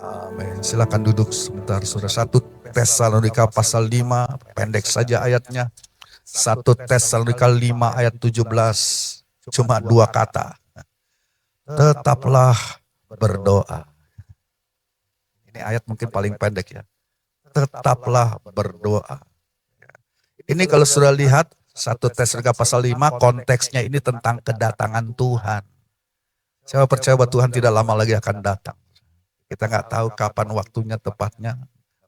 Amin. Silakan duduk sebentar, saudara. 1 Tesalonika pasal 5, pendek saja ayatnya. 1 Tesalonika 5 ayat 17, cuma 2 kata. Tetaplah berdoa. Ini ayat mungkin paling pendek ya. Tetaplah berdoa. Ini kalau sudah lihat 1 Tesalonika pasal 5, konteksnya ini tentang kedatangan Tuhan. Saya percaya bahwa Tuhan tidak lama lagi akan datang. Kita nggak tahu kapan waktunya tepatnya.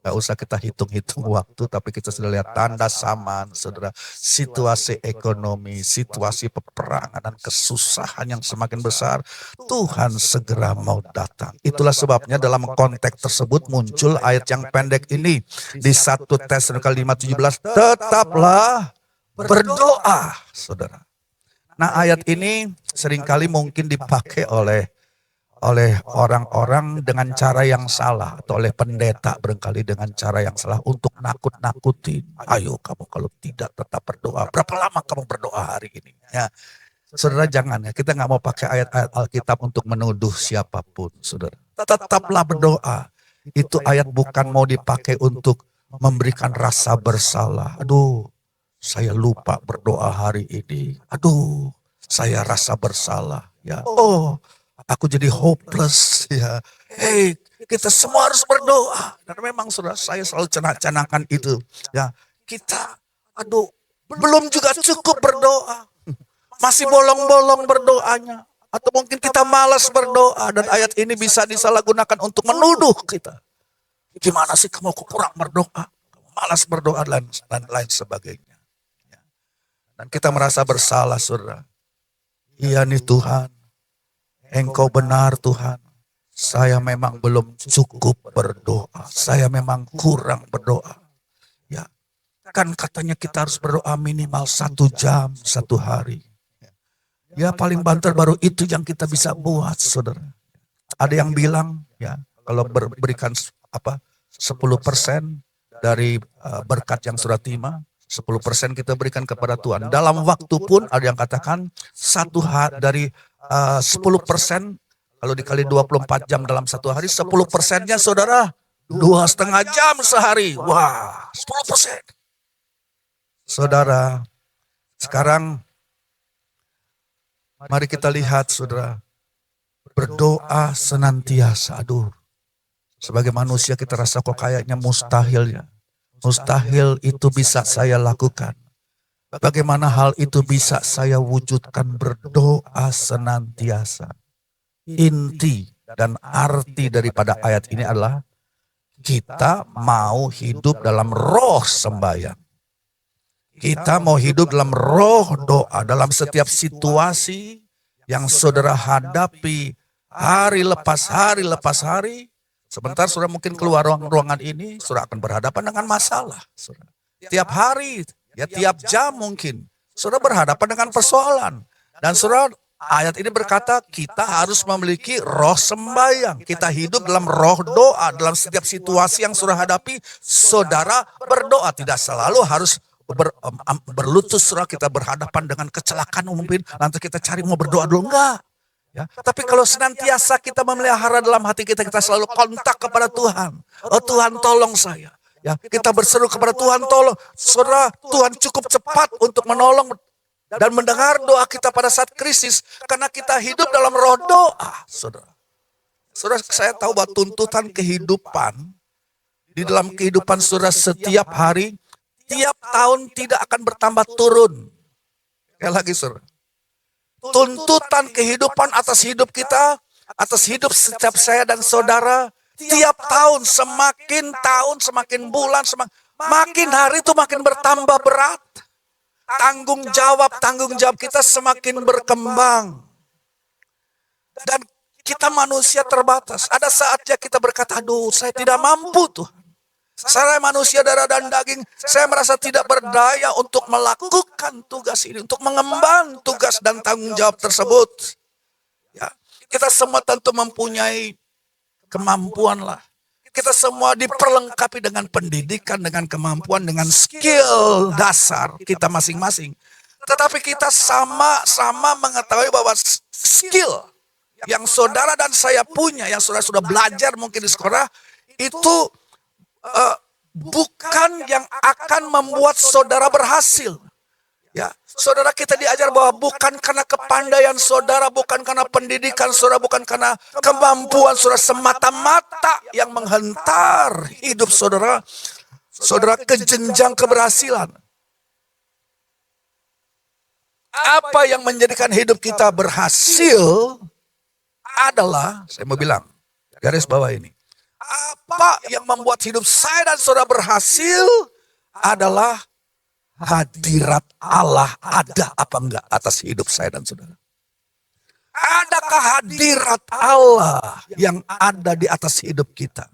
Nggak usah kita hitung-hitung waktu, tapi kita sudah lihat tanda zaman, saudara. Situasi ekonomi, situasi peperangan dan kesusahan yang semakin besar. Tuhan segera mau datang. Itulah sebabnya dalam konteks tersebut muncul ayat yang pendek ini. Di 1 Tesalonika 5:17, tetaplah berdoa, saudara. Nah, ayat ini seringkali mungkin dipakai oleh orang-orang dengan cara yang salah, atau oleh pendeta barangkali dengan cara yang salah untuk nakut-nakutin. Ayo kamu kalau tidak tetap berdoa. Berapa lama kamu berdoa hari ini? Ya, saudara jangan ya, kita nggak mau pakai ayat-ayat Alkitab untuk menuduh siapapun, saudara. Tetaplah berdoa. Itu ayat bukan mau dipakai untuk memberikan rasa bersalah. Aduh, saya lupa berdoa hari ini. Aduh, saya rasa bersalah. Ya, oh, aku jadi hopeless ya. Hey, kita semua harus berdoa. Dan memang saudara, saya selalu canangkan itu. Ya, kita, aduh, belum juga cukup berdoa. Masih bolong-bolong berdoanya. Atau mungkin kita malas berdoa. Dan ayat ini bisa disalahgunakan untuk menuduh kita. Gimana sih kamu kurang berdoa? Kamu malas berdoa dan lain sebagainya. Dan kita merasa bersalah, saudara. Iya nih Tuhan. Engkau benar Tuhan, saya memang belum cukup berdoa, saya memang kurang berdoa. Ya, kan katanya kita harus berdoa minimal 1 jam 1 hari. Ya paling banter baru itu yang kita bisa buat, saudara. Ada yang bilang ya kalau berikan 10% dari berkat yang sudah terima, 10% kita berikan kepada Tuhan. Dalam waktu pun ada yang katakan 1 hari dari 10%, kalau dikali 24 jam dalam 1 hari, 10%-nya saudara 2,5 jam sehari. Wah, 10%. Saudara, sekarang mari kita lihat saudara, berdoa senantiasa. Aduh, sebagai manusia kita rasa kok kayaknya mustahil ya. Mustahil itu bisa saya lakukan. Bagaimana hal itu bisa saya wujudkan? Berdoa senantiasa. Inti dan arti daripada ayat ini adalah kita mau hidup dalam roh sembahyang. Kita mau hidup dalam roh doa, dalam setiap situasi yang saudara hadapi hari lepas hari. Sebentar saudara mungkin keluar ruangan ini, saudara akan berhadapan dengan masalah. Saudara. Tiap hari, ya tiap jam mungkin, saudara berhadapan dengan persoalan. Dan saudara, ayat ini berkata kita harus memiliki roh sembahyang. Kita hidup dalam roh doa, dalam setiap situasi yang saudara hadapi, saudara berdoa. Tidak selalu harus berlutut, saudara kita berhadapan dengan kecelakaan mungkin, nanti kita cari mau berdoa dulu, enggak. Ya, tapi kalau senantiasa kita memelihara dalam hati kita, kita selalu kontak kepada Tuhan. Oh Tuhan tolong saya. Ya, kita berseru kepada Tuhan tolong. Saudara, Tuhan cukup cepat untuk menolong dan mendengar doa kita pada saat krisis. Karena kita hidup dalam roh doa. Saudara, saya tahu bahwa tuntutan kehidupan, di dalam kehidupan saudara setiap hari, tiap tahun tidak akan bertambah turun. Sekali lagi saudara. Tuntutan kehidupan atas hidup kita, atas hidup setiap saya dan saudara, tiap tahun, semakin bulan, makin hari itu makin bertambah berat. Tanggung jawab kita semakin berkembang. Dan kita manusia terbatas. Ada saatnya kita berkata, aduh saya tidak mampu Tuhan. Saya manusia darah dan daging, saya merasa tidak berdaya untuk melakukan tugas ini, untuk mengemban tugas dan tanggung jawab tersebut. Ya, kita semua tentu mempunyai kemampuan lah. Kita semua diperlengkapi dengan pendidikan, dengan kemampuan, dengan skill dasar kita masing-masing. Tetapi kita sama-sama mengetahui bahwa skill yang saudara dan saya punya, yang saudara sudah belajar mungkin di sekolah, itu bukan yang akan membuat saudara berhasil. Ya, saudara, kita diajar bahwa bukan karena kepandaian saudara, bukan karena pendidikan saudara, bukan karena kemampuan saudara semata-mata yang menghentar hidup saudara ke jenjang keberhasilan. Apa yang menjadikan hidup kita berhasil adalah, saya mau bilang, garis bawah ini. Apa yang membuat hidup saya dan saudara berhasil adalah hadirat Allah ada apa enggak atas hidup saya dan saudara. Adakah hadirat Allah yang ada di atas hidup kita?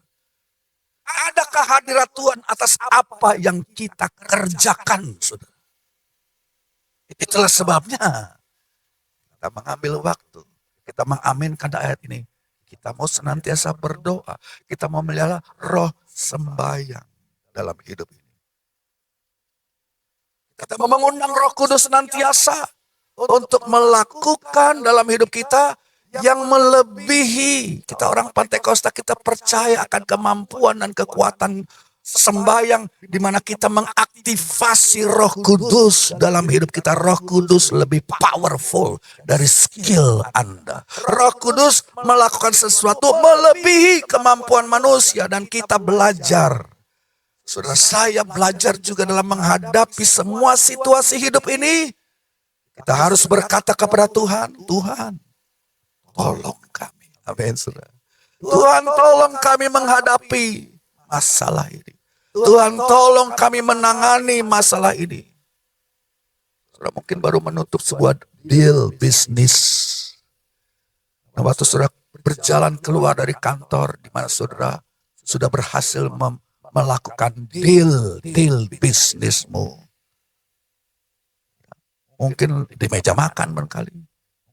Adakah hadirat Tuhan atas apa yang kita kerjakan, saudara? Itulah sebabnya kita mengambil waktu, kita mengaminkan ayat ini. Kita mau senantiasa berdoa, kita mau melihara roh sembahyang dalam hidup ini. Kita mau mengundang Roh Kudus senantiasa untuk melakukan dalam hidup kita yang melebihi. Kita orang Pantekosta, kita percaya akan kemampuan dan kekuatan sembahyang di mana kita mengaktifasi Roh Kudus dalam hidup kita. Roh Kudus lebih powerful dari skill Anda. Roh Kudus melakukan sesuatu melebihi kemampuan manusia dan kita belajar. Saudara, saya belajar juga dalam menghadapi semua situasi hidup ini. Kita harus berkata kepada Tuhan, Tuhan, tolong kami. Amin, saudara. Tuhan, tolong kami menghadapi masalah ini. Tuhan, tolong kami menangani masalah ini. Saudara mungkin baru menutup sebuah deal bisnis. Nah, waktu saudara berjalan keluar dari kantor, di mana saudara sudah berhasil melakukan deal bisnismu. Mungkin di meja makan barangkali.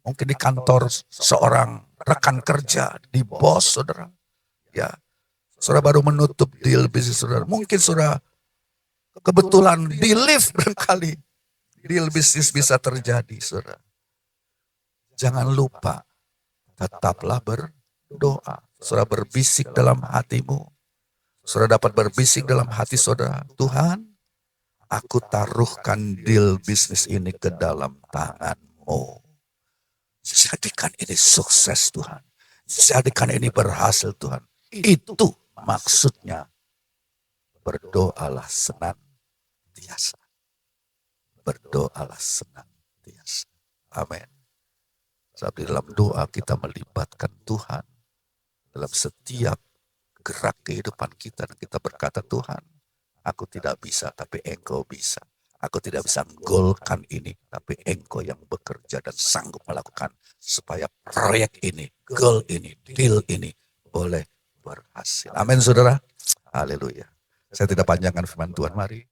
Mungkin di kantor seorang rekan kerja, di bos saudara. Ya, saudara baru menutup deal bisnis saudara. Mungkin saudara kebetulan di lift barangkali. Deal bisnis bisa terjadi saudara. Jangan lupa, tetaplah berdoa. Saudara berbisik dalam hatimu. Saudara dapat berbisik dalam hati saudara, Tuhan, aku taruhkan deal bisnis ini ke dalam tangan-Mu. Jadikan ini sukses Tuhan. Jadikan ini berhasil Tuhan. Itu maksudnya. Berdoalah senantiasa. Berdoalah senantiasa. Amin. Sebab di dalam doa kita melibatkan Tuhan. Dalam setiap gerak kehidupan kita, dan kita berkata, Tuhan, aku tidak bisa, tapi Engkau bisa. Aku tidak bisa menggolkan ini, tapi Engkau yang bekerja dan sanggup melakukan supaya proyek ini, goal ini, deal ini boleh berhasil. Amin, saudara. Haleluya. Saya tidak panjangkan firman Tuhan, mari.